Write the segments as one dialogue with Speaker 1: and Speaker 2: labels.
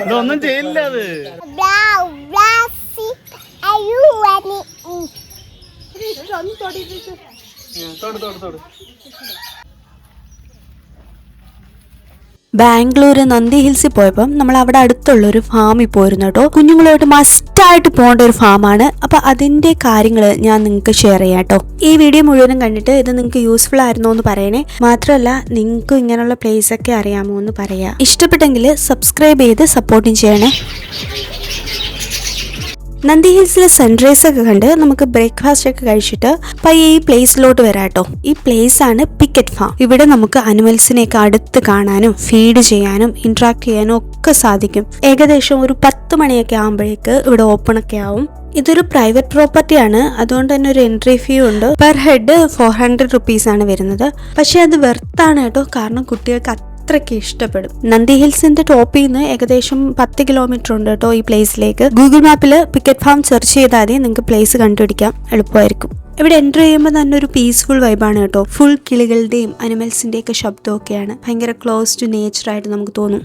Speaker 1: ഇതൊന്നും ചെയ്യില്ല അത്.
Speaker 2: ബാംഗ്ലൂർ നന്ദി ഹിൽസിൽ പോയപ്പം നമ്മൾ അവിടെ അടുത്തുള്ളൊരു ഫാമിൽ പോയിരുന്നു കേട്ടോ. കുഞ്ഞുങ്ങളായിട്ട് മസ്റ്റായിട്ട് പോകേണ്ട ഒരു ഫാമാണ്. അപ്പം അതിൻ്റെ കാര്യങ്ങൾ ഞാൻ നിങ്ങൾക്ക് ഷെയർ ചെയ്യാം കേട്ടോ. ഈ വീഡിയോ മുഴുവനും കണ്ടിട്ട് ഇത് നിങ്ങൾക്ക് യൂസ്ഫുൾ ആയിരുന്നോ എന്ന് പറയണേ. മാത്രമല്ല നിങ്ങൾക്കും ഇങ്ങനെയുള്ള പ്ലേസ് ഒക്കെ അറിയാമോ എന്ന് പറയാം. ഇഷ്ടപ്പെട്ടെങ്കിൽ സബ്സ്ക്രൈബ് ചെയ്ത് സപ്പോർട്ടും ചെയ്യണേ. നന്ദി ഹിൽസിലെ സൺറൈസ് ഒക്കെ കണ്ട് നമുക്ക് ബ്രേക്ക്ഫാസ്റ്റ് ഒക്കെ കഴിച്ചിട്ട് പയ്യെ ഈ പ്ലേസിലോട്ട് വരാം കേട്ടോ. ഈ പ്ലേസ് ആണ് പിക്കറ്റ് ഫാം. ഇവിടെ നമുക്ക് അനിമൽസിനെയൊക്കെ അടുത്ത് കാണാനും ഫീഡ് ചെയ്യാനും ഇന്ററാക്ട് ചെയ്യാനും ഒക്കെ സാധിക്കും. ഏകദേശം ഒരു 10 മണിയൊക്കെ ആകുമ്പോഴേക്ക് ഇവിടെ ഓപ്പൺ ഒക്കെ ആവും. ഇതൊരു പ്രൈവറ്റ് പ്രോപ്പർട്ടിയാണ്, അതുകൊണ്ട് തന്നെ ഒരു എൻട്രി ഫീ ഉണ്ട്. പെർ ഹെഡ് 400 rupees ആണ് വരുന്നത്. പക്ഷെ അത് വെർത്താണ് കേട്ടോ, കാരണം കുട്ടികൾക്ക് അത്രയ്ക്ക് ഇഷ്ടപ്പെടും. നന്ദി ഹിൽസിന്റെ ടോപ്പിൽ നിന്ന് ഏകദേശം 10 കിലോമീറ്റർ ഉണ്ട് കേട്ടോ ഈ പ്ലേസിലേക്ക്. ഗൂഗിൾ മാപ്പിൽ പിക്കറ്റ് ഫാം സെർച്ച് ചെയ്താൽ മതി, നിങ്ങൾക്ക് പ്ലേസ് കണ്ടുപിടിക്കാം, എളുപ്പമായിരിക്കും. ഇവിടെ എൻ്റർ ചെയ്യുമ്പോൾ തന്നെ ഒരു പീസ്ഫുൾ വൈബാണ് കേട്ടോ. ഫുൾ കിളികളുടെയും അനിമൽസിന്റെ ഒക്കെ ശബ്ദമൊക്കെയാണ്. ഭയങ്കര ക്ലോസ് ടു നേച്ചർ ആയിട്ട് നമുക്ക് തോന്നും.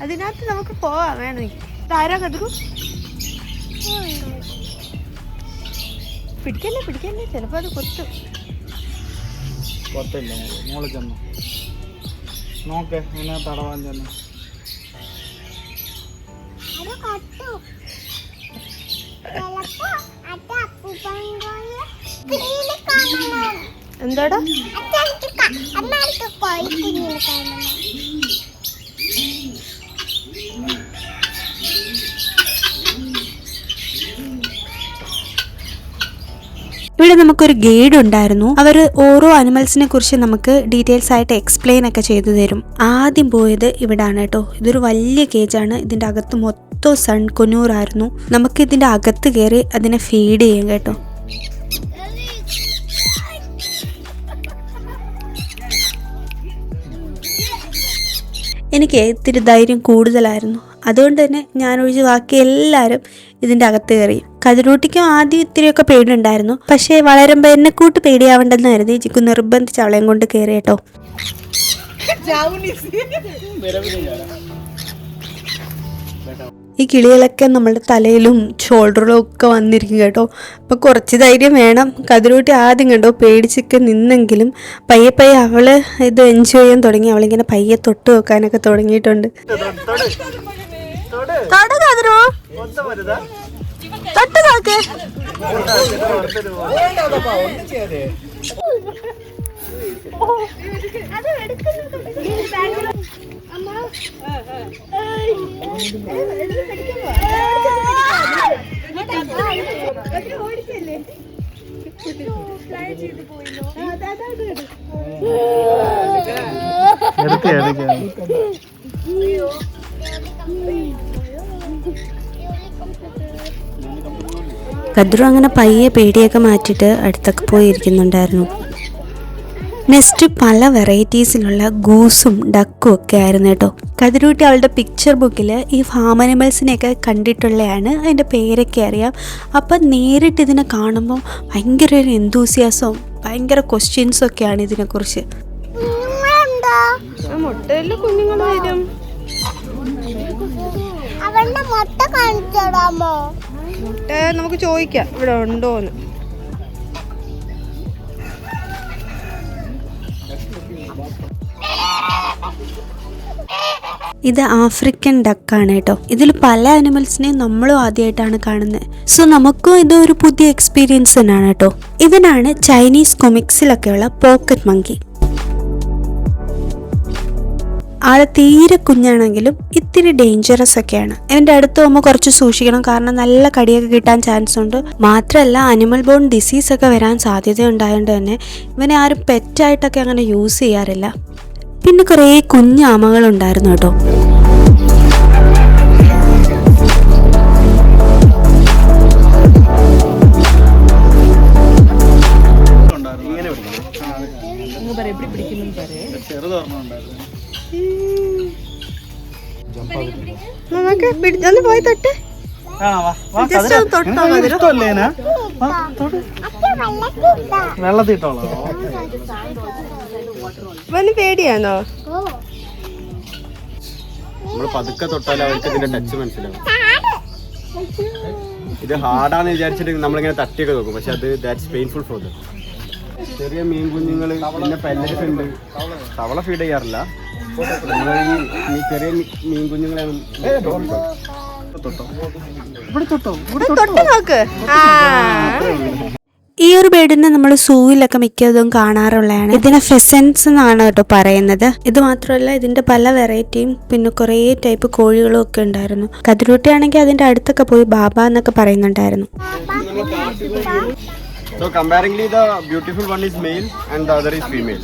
Speaker 2: അതിനകത്ത് നമുക്ക് പോവാം വേണോ? ആരാ കഥു? പിടിക്കല്ലേ ചിലപ്പോ അത് കൊത്തും.
Speaker 1: കൊത്തില്ല, മോള് ചെന്നു നോക്കേ, എന്നെ തടവാൻ ചെന്നു.
Speaker 2: എന്താടാ? ഇവിടെ നമുക്കൊരു ഗൈഡ് ഉണ്ടായിരുന്നു. അവർ ഓരോ അനിമൽസിനെ കുറിച്ച് നമുക്ക് ഡീറ്റെയിൽസ് ആയിട്ട് എക്സ്പ്ലെയിൻ ഒക്കെ ചെയ്തു തരും. ആദ്യം പോയത് ഇവിടാണ് കേട്ടോ. ഇതൊരു വലിയ കേജാണ്. ഇതിന്റെ അകത്ത് മൊത്തം സൺ കൊന്നൂറായിരുന്നു. നമുക്ക് ഇതിന്റെ അകത്ത് കയറി അതിനെ ഫീഡ് ചെയ്യാം കേട്ടോ. എനിക്ക് ഇത്തിരി ധൈര്യം കൂടുതലായിരുന്നു, അതുകൊണ്ട് തന്നെ ഞാനൊഴിച്ച് ബാക്കി എല്ലാവരും ഇതിൻ്റെ അകത്ത് കയറി. കതിരൂട്ടിക്കും ആദ്യം ഇത്തിരിയൊക്കെ പേടിയുണ്ടായിരുന്നു, പക്ഷേ വളരുമ്പോൾ എന്നെ കൂട്ട് പേടിയാവേണ്ടെന്ന് കരുതി ജിക്കു നിർബന്ധിച്ച് അവളെയും കൊണ്ട് കയറി കേട്ടോ. ഈ കിളികളൊക്കെ നമ്മളുടെ തലയിലും ഷോൾഡറിലും ഒക്കെ വന്നിരിക്കും കേട്ടോ. അപ്പോൾ കുറച്ച് ധൈര്യം വേണം. കതിരൂട്ടി ആദ്യം കണ്ടോ പേടിച്ചൊക്കെ നിന്നെങ്കിലും പയ്യെ പയ്യെ അവള് ഇത് എൻജോയ് ചെയ്യാൻ തുടങ്ങി. അവളിങ്ങനെ പയ്യെ തൊട്ട് വെക്കാനൊക്കെ തുടങ്ങിയിട്ടുണ്ട്. കദ്രു അങ്ങനെ പയ്യെ പേടിയൊക്കെ മാറ്റിയിട്ട് അടുത്തൊക്കെ പോയി ഇരിക്കുന്നുണ്ടായിരുന്നു. നെക്സ്റ്റ് പല വെറൈറ്റീസിലുള്ള ഗൂസും ഡക്കും ഒക്കെ ആയിരുന്നു കേട്ടോ. കതിരൂട്ടി അവളുടെ പിക്ചർ ബുക്കിൽ ഈ ഫാം അനിമൽസിനെയൊക്കെ കണ്ടിട്ടുള്ളതാണ്, അതിൻ്റെ പേരൊക്കെ അറിയാം. അപ്പം നേരിട്ട് ഇതിനെ കാണുമ്പോൾ ഭയങ്കര ഒരു എന്തൂസിയാസവും ഭയങ്കര ക്വസ്റ്റ്യൻസും ഒക്കെയാണ് ഇതിനെക്കുറിച്ച്. മുട്ടയില് കുഞ്ഞുങ്ങൾ വരും. മുട്ട നമുക്ക് ചോദിക്കാം ഇവിടെ ഉണ്ടോന്ന്. ഇത് ആഫ്രിക്കൻ ഡക്കാണ് കേട്ടോ. ഇതിൽ പല അനിമൽസിനെയും നമ്മളും ആദ്യമായിട്ടാണ് കാണുന്നത്. സോ നമുക്കും ഇത് ഒരു പുതിയ എക്സ്പീരിയൻസ് തന്നെയാണ് കേട്ടോ. ഇവനാണ് ചൈനീസ് കൊമിക്സിലൊക്കെയുള്ള പോക്കറ്റ് മങ്കി. ആള് തീരെ കുഞ്ഞാണെങ്കിലും ഇത്തിരി ഡേഞ്ചറസ് ഒക്കെയാണ്. ഇവന്റെ അടുത്ത് പോകുമ്പോൾ കുറച്ച് സൂക്ഷിക്കണം, കാരണം നല്ല കടിയൊക്കെ കിട്ടാൻ ചാൻസ് ഉണ്ട്. മാത്രമല്ല അനിമൽ ബോൺ ഡിസീസ് ഒക്കെ വരാൻ സാധ്യത ഉണ്ടായതുകൊണ്ട് തന്നെ ഇവനെ ആരും പെറ്റായിട്ടൊക്കെ അങ്ങനെ യൂസ് ചെയ്യാറില്ല. പിന്നെ കുറേ കുഞ്ഞാമകളുണ്ടായിരുന്നു കേട്ടോ. നമുക്ക് ഒന്ന് പോയി തൊട്ട്
Speaker 1: വെള്ളത്തിട്ടോളോ
Speaker 2: പേടിയാണോ?
Speaker 3: നമ്മള് പതുക്കെ തൊട്ടാലും അവർക്ക് ഇതിന്റെ ടച്ച് മനസ്സിലാവും. ഇത് ഹാർഡാന്ന് വിചാരിച്ചിട്ട് നമ്മളിങ്ങനെ തട്ടിയൊക്കെ നോക്കും, പക്ഷെ അത് ദാറ്റ്സ് പെയിൻഫുൾ ഫോർ ദം. ചെറിയ മീൻ കുഞ്ഞുങ്ങള് പിന്നെ പെല്ലറ്റ്സ് ഉണ്ട്. തവള ഫീഡ് ചെയ്യാറില്ല. നമ്മൾ ഈ ചെറിയ മീൻ കുഞ്ഞുങ്ങളെയാണ്
Speaker 2: ഈ ഒരു ബേഡിനെ നമ്മൾ സൂവിലൊക്കെ മിക്കതും കാണാറുള്ളതാണ്. ഇതിനെ ഫെസൻസ് എന്നാണ് കേട്ടോ പറയുന്നത്. ഇത് മാത്രമല്ല ഇതിന്റെ പല വെറൈറ്റിയും പിന്നെ കുറേ ടൈപ്പ് കോഴികളും ഒക്കെ ഉണ്ടായിരുന്നു. കതിരൂട്ടിയാണെങ്കിൽ അതിന്റെ അടുത്തൊക്കെ പോയി ബാബ എന്നൊക്കെ പറയുന്നുണ്ടായിരുന്നു.
Speaker 3: So comparingly the beautiful one is male and the other is female.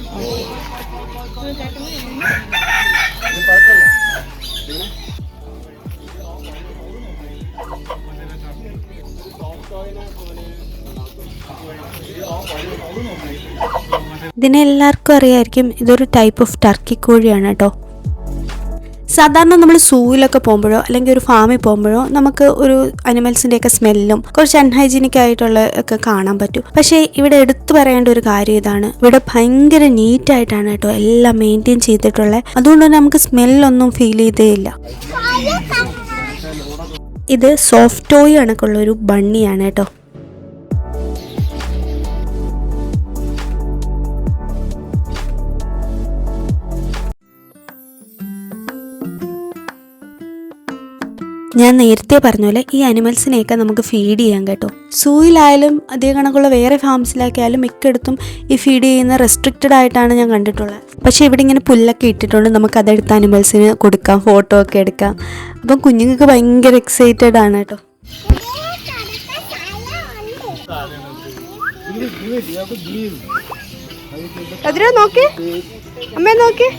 Speaker 2: ഇതിനെ എല്ലാവർക്കും അറിയായിരിക്കും, ഇതൊരു ടൈപ്പ് ഓഫ് ടർക്കി കോഴിയാണ് കേട്ടോ. സാധാരണ നമ്മൾ സൂവിലൊക്കെ പോകുമ്പോഴോ അല്ലെങ്കിൽ ഒരു ഫാമിൽ പോകുമ്പോഴോ നമുക്ക് ഒരു അനിമൽസിൻ്റെയൊക്കെ സ്മെല്ലും കുറച്ച് അൺഹൈജീനിക് ആയിട്ടുള്ള ഒക്കെ കാണാൻ പറ്റും. പക്ഷേ ഇവിടെ എടുത്തു പറയേണ്ട ഒരു കാര്യം ഇതാണ്, ഇവിടെ ഭയങ്കര നീറ്റായിട്ടാണ് കേട്ടോ എല്ലാം മെയിൻറ്റെയിൻ ചെയ്തിട്ടുള്ളത്. അതുകൊണ്ട് തന്നെ നമുക്ക് സ്മെല്ലൊന്നും ഫീൽ ചെയ്തേ ഇല്ല. ഇത് സോഫ്റ്റ് ടോയ് കണക്കുള്ളൊരു ബണ്ണിയാണ് കേട്ടോ. ഞാൻ നേരത്തെ പറഞ്ഞ പോലെ ഈ അനിമൽസിനെയൊക്കെ നമുക്ക് ഫീഡ് ചെയ്യാം കേട്ടോ. സൂയിലായാലും അതേ കണക്കുള്ള വേറെ ഫാംസിലാക്കിയാലും മിക്കയിടത്തും ഈ ഫീഡ് ചെയ്യുന്ന റെസ്ട്രിക്റ്റഡ് ആയിട്ടാണ് ഞാൻ കണ്ടിട്ടുള്ളത്. പക്ഷേ ഇവിടെ ഇങ്ങനെ പുല്ലൊക്കെ ഇട്ടിട്ടുണ്ട്, നമുക്ക് അതെടുത്ത് അനിമൽസിന് കൊടുക്കാം, ഫോട്ടോ ഒക്കെ എടുക്കാം. അപ്പം കുഞ്ഞുങ്ങൾക്ക് ഭയങ്കര എക്സൈറ്റഡ് ആണ് കേട്ടോ. അതിരോ നോക്കി, അമ്മ നോക്കി.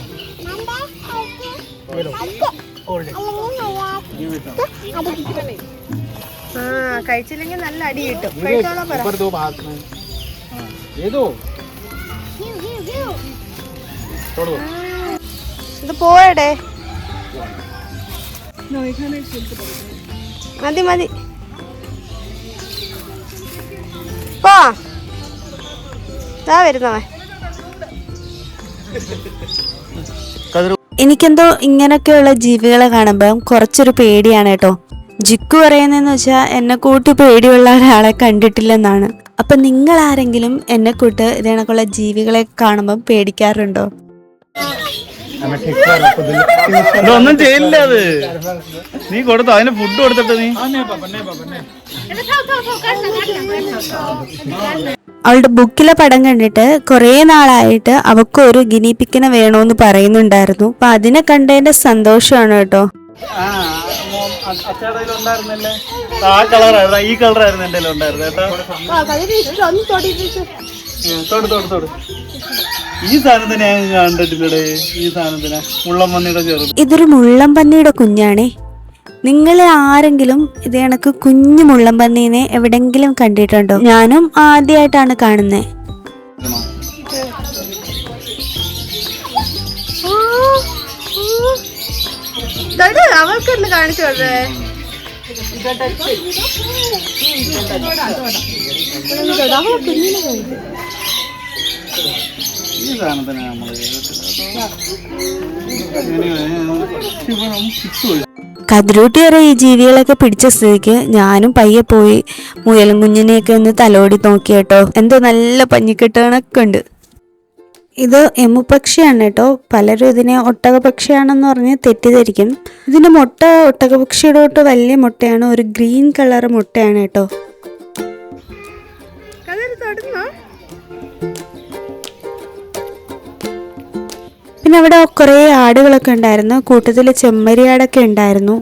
Speaker 2: കഴിച്ചില്ലെങ്കിൽ നല്ല അടി കിട്ടും. ഇത് പോയടേ, മതി മതി പോ. വരുന്നവൻ എനിക്കെന്തോ ഇങ്ങനൊക്കെയുള്ള ജീവികളെ കാണുമ്പോൾ കുറച്ചൊരു പേടിയാണ് കേട്ടോ. ജിക്കു പറയുന്നതെന്ന് വെച്ചാൽ എന്നെ കൂട്ടി പേടിയുള്ള ഒരാളെ കണ്ടിട്ടില്ലെന്നാണ്. അപ്പം നിങ്ങൾ ആരെങ്കിലും എന്നെ കൂട്ട് ഇതിനൊക്കെയുള്ള ജീവികളെ കാണുമ്പോൾ പേടിക്കാറുണ്ടോ?
Speaker 1: ഒന്നും ചെയ്യില്ല. അത് നീ കൊടുത്തോ, അതിന് ഫുഡ് കൊടുത്തിട്ട് നീ.
Speaker 2: അവളുടെ ബുക്കിലെ പടം കണ്ടിട്ട് കുറേ നാളായിട്ട് അവൾക്ക് ഒരു ഗിനിപ്പിക്കിനെ വേണോന്ന് പറയുന്നുണ്ടായിരുന്നു. അപ്പൊ അതിനെ കണ്ടതിന്റെ സന്തോഷമാണ് കേട്ടോ.
Speaker 1: ആ കളറായിരുന്നു, ഈ കളറായിരുന്നു എന്റെ ഉണ്ടായിരുന്നു കേട്ടോ. ഈ സാധനത്തിനെ ഞാൻ കണ്ടിട്ടില്ലടേ. ഈ സാധനത്തിനെ മുള്ളംപന്നിയുടെ ചെറുത്.
Speaker 2: ഇതൊരു മുള്ളംപന്നിയുടെ കുഞ്ഞാണേ. നിങ്ങൾ ആരെങ്കിലും ഇത് കണക്ക് കുഞ്ഞു മുള്ളംപന്നീനെ എവിടെങ്കിലും കണ്ടിട്ടുണ്ടോ? ഞാനും ആദ്യമായിട്ടാണ് കാണുന്നത്. അവൾക്കൊന്ന് കാണിച്ചു കൊടുത്തേ.
Speaker 1: ഈ സാധനത്തിനെ നമ്മള്
Speaker 2: കതിരൂട്ടി വരെ ഈ ജീവികളൊക്കെ പിടിച്ച സ്ഥിതിക്ക് ഞാനും പയ്യെ പോയി മുയലും കുഞ്ഞിനെയൊക്കെ ഒന്ന് തലോടി നോക്കി കേട്ടോ. എന്തോ നല്ല പഞ്ഞിക്കെട്ടുകളൊക്കെ ഉണ്ട്. ഇത് എമുപക്ഷിയാണ് കേട്ടോ. പലരും ഇതിനെ ഒട്ടകപക്ഷിയാണെന്ന് പറഞ്ഞ് തെറ്റിദ്ധരിക്കും. ഇതിന്റെ മുട്ട ഒട്ടകപക്ഷിയുടെ തൊട്ട് വലിയ മുട്ടയാണ്, ഒരു ഗ്രീൻ കളർ മുട്ടയാണ് കേട്ടോ. പിന്നെ അവിടെ കുറേ ആടുകളൊക്കെ ഉണ്ടായിരുന്നു, കൂട്ടത്തിൽ ചെമ്മരിയാടൊക്കെ ഉണ്ടായിരുന്നു.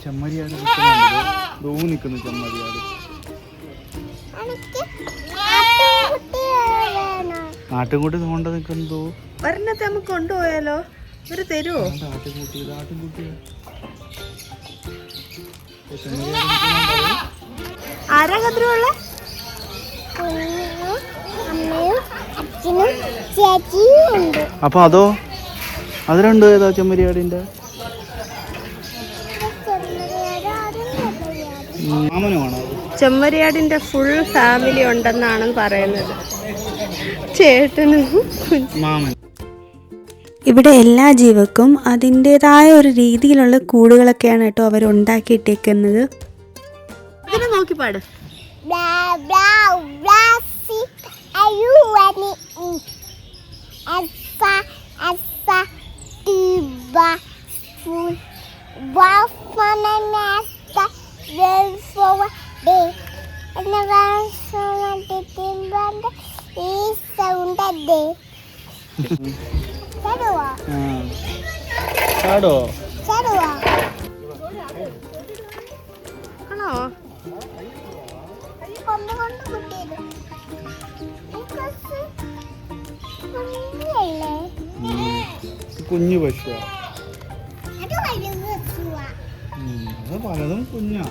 Speaker 1: ചെമ്മരിയാട് നിൽക്കുന്നു. ചെമ്മരിയാട് ആട്ടുംകുട്ടി കൊണ്ട് നിൽക്കുന്നു.
Speaker 2: ഒരെണ്ണത്തെ നമുക്ക് കൊണ്ടുപോയാലോ? ഒരു തരുമോ? ആരാ കതിരുള്ള?
Speaker 4: കുഞ്ഞും അമ്മയും അച്ഛനും ചേച്ചിയും ഉണ്ട്.
Speaker 1: അപ്പൊ അതോ അത് രണ്ടു ഏതാ ചെമ്മരിയാടിന്റെ? മാമനുമാണോ?
Speaker 2: ചെമ്മരിയാടിന്റെ ഫുൾ ഫാമിലി ഉണ്ടെന്നാണ് പറയുന്നത്, ചേട്ടനും
Speaker 1: മാമൻ.
Speaker 2: ഇവിടെ എല്ലാ ജീവക്കും അതിൻ്റെതായ ഒരു രീതിയിലുള്ള കൂടുകളൊക്കെയാണ് കേട്ടോ അവർ ഉണ്ടാക്കിയിട്ടേക്കുന്നത്. നോക്കി പാട്.
Speaker 1: ചാടോ?
Speaker 2: ആണോ?
Speaker 1: കുഞ്ഞു പശുവാ. അത് പലതും കുഞ്ഞാ.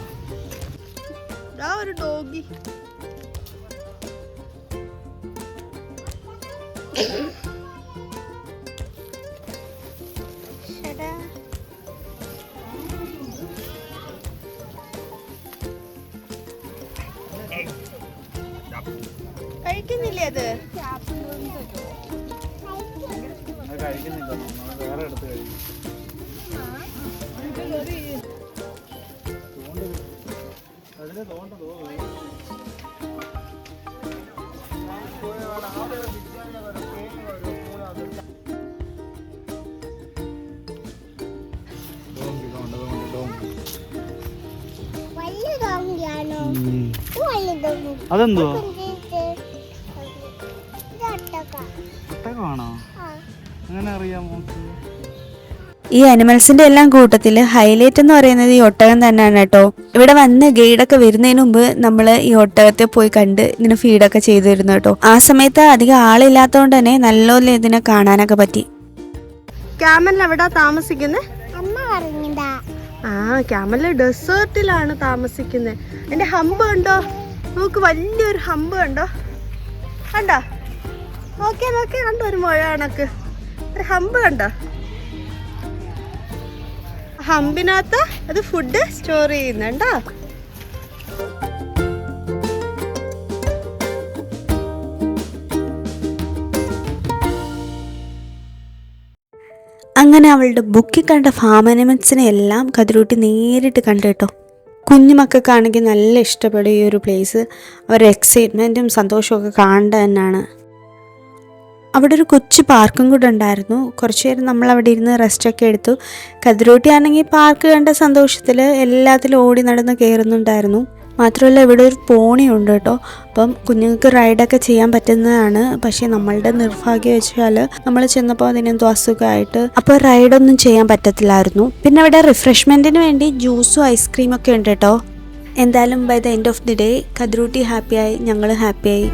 Speaker 2: ഒരു ഡോഗി. കഴിക്കുന്നില്ലേ അത്?
Speaker 1: കഴിക്കുന്നില്ല, വേറെ എടുത്ത് കഴിക്കും. അതെന്തോ? ഒട്ടകമാണോ? അങ്ങനെ അറിയാമോ?
Speaker 2: ഈ അനിമൽസിന്റെ എല്ലാം കൂട്ടത്തിൽ ഹൈലൈറ്റ് എന്ന് പറയുന്നത് ഈ ഒട്ടകം തന്നെയാണ് കേട്ടോ. ഇവിടെ വന്ന് ഗൈഡൊക്കെ വരുന്നതിന് മുമ്പ് നമ്മൾ ഈ ഒട്ടകത്തെ പോയി കണ്ട് ഇതിന് ഫീഡൊക്കെ ചെയ്തു തരുന്നു കേട്ടോ. ആ സമയത്ത് അധികം ആളില്ലാത്തതുകൊണ്ട് തന്നെ നല്ലപോലെ ഇതിനെ കാണാനൊക്കെ പറ്റി. ക്യാമൽ എവിടാ താമസിക്കുന്നത്? ആ, ക്യാമല് ഡെസേർട്ടിലാണ് താമസിക്കുന്നത്. എന്റെ ഹമ്പ് കണ്ടോ? നോക്ക്, വലിയൊരു ഹമ്പ് കണ്ടോ? കണ്ടോ? നോക്കിയാ നോക്കിയാ കണ്ടോ? ഒരു മുഴ കണക്ക് ഒരു ഹമ്പ് കണ്ടോ? ഹമ്പിനകത്ത് അത് ഫുഡ് സ്റ്റോർ ചെയ്യുന്നുണ്ടോ? അങ്ങനെ അവളുടെ ബുക്കിൽ കണ്ട ഫാം അനിമൽസിനെ എല്ലാം കതിരൂട്ടി നേരിട്ട് കണ്ടു കേട്ടോ. കുഞ്ഞുമക്കൾക്കാണെങ്കിൽ നല്ല ഇഷ്ടപ്പെടും ഈ ഒരു പ്ലേസ്. അവരുടെ എക്സൈറ്റ്മെൻറ്റും സന്തോഷമൊക്കെ കാണേണ്ട തന്നെയാണ്. അവിടെ ഒരു കൊച്ചു പാർക്കും കൂടെ ഉണ്ടായിരുന്നു. കുറച്ച് നേരം നമ്മൾ അവിടെ ഇരുന്ന് റെസ്റ്റൊക്കെ എടുത്തു. കതിരൂട്ടി ആണെങ്കിൽ പാർക്ക് കണ്ട സന്തോഷത്തിൽ എല്ലാത്തിലും ഓടി നടന്ന് കയറുന്നുണ്ടായിരുന്നു. മാത്രമല്ല ഇവിടെ ഒരു പോണി ഉണ്ട് കേട്ടോ. അപ്പം കുഞ്ഞുങ്ങൾക്ക് റൈഡൊക്കെ ചെയ്യാൻ പറ്റുന്നതാണ്. പക്ഷേ നമ്മളുടെ നിർഭാഗ്യം വെച്ചാൽ നമ്മൾ ചെന്നപ്പോൾ അതിനെന്തോ അസുഖമായിട്ട് അപ്പോൾ റൈഡൊന്നും ചെയ്യാൻ പറ്റത്തില്ലായിരുന്നു. പിന്നെ അവിടെ റിഫ്രഷ്മെൻറ്റിന് വേണ്ടി ജ്യൂസും ഐസ്ക്രീമൊക്കെ ഉണ്ട് കേട്ടോ. എന്തായാലും by the end of the day കതിരൂട്ടി ഹാപ്പിയായി, ഞങ്ങൾ ഹാപ്പിയായി.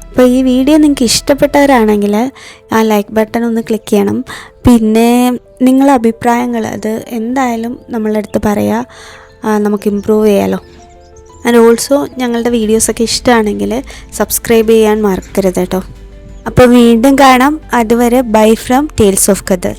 Speaker 2: അപ്പോൾ ഈ വീഡിയോ നിങ്ങൾക്ക് ഇഷ്ടപ്പെട്ടവരാണെങ്കിൽ ആ ലൈക്ക് ബട്ടൺ ഒന്ന് ക്ലിക്ക് ചെയ്യണം. പിന്നെ നിങ്ങളുടെ അഭിപ്രായങ്ങൾ അത് എന്തായാലും നമ്മളുടെ അടുത്ത് പറയുക, നമുക്ക് ഇമ്പ്രൂവ് ചെയ്യാമല്ലോ. ആൻഡ് ഓൾസോ ഞങ്ങളുടെ വീഡിയോസൊക്കെ ഇഷ്ടമാണെങ്കിൽ സബ്സ്ക്രൈബ് ചെയ്യാൻ മറക്കരുത് കേട്ടോ. അപ്പോൾ വീണ്ടും കാണാം. അതുവരെ bye from tales of khadar.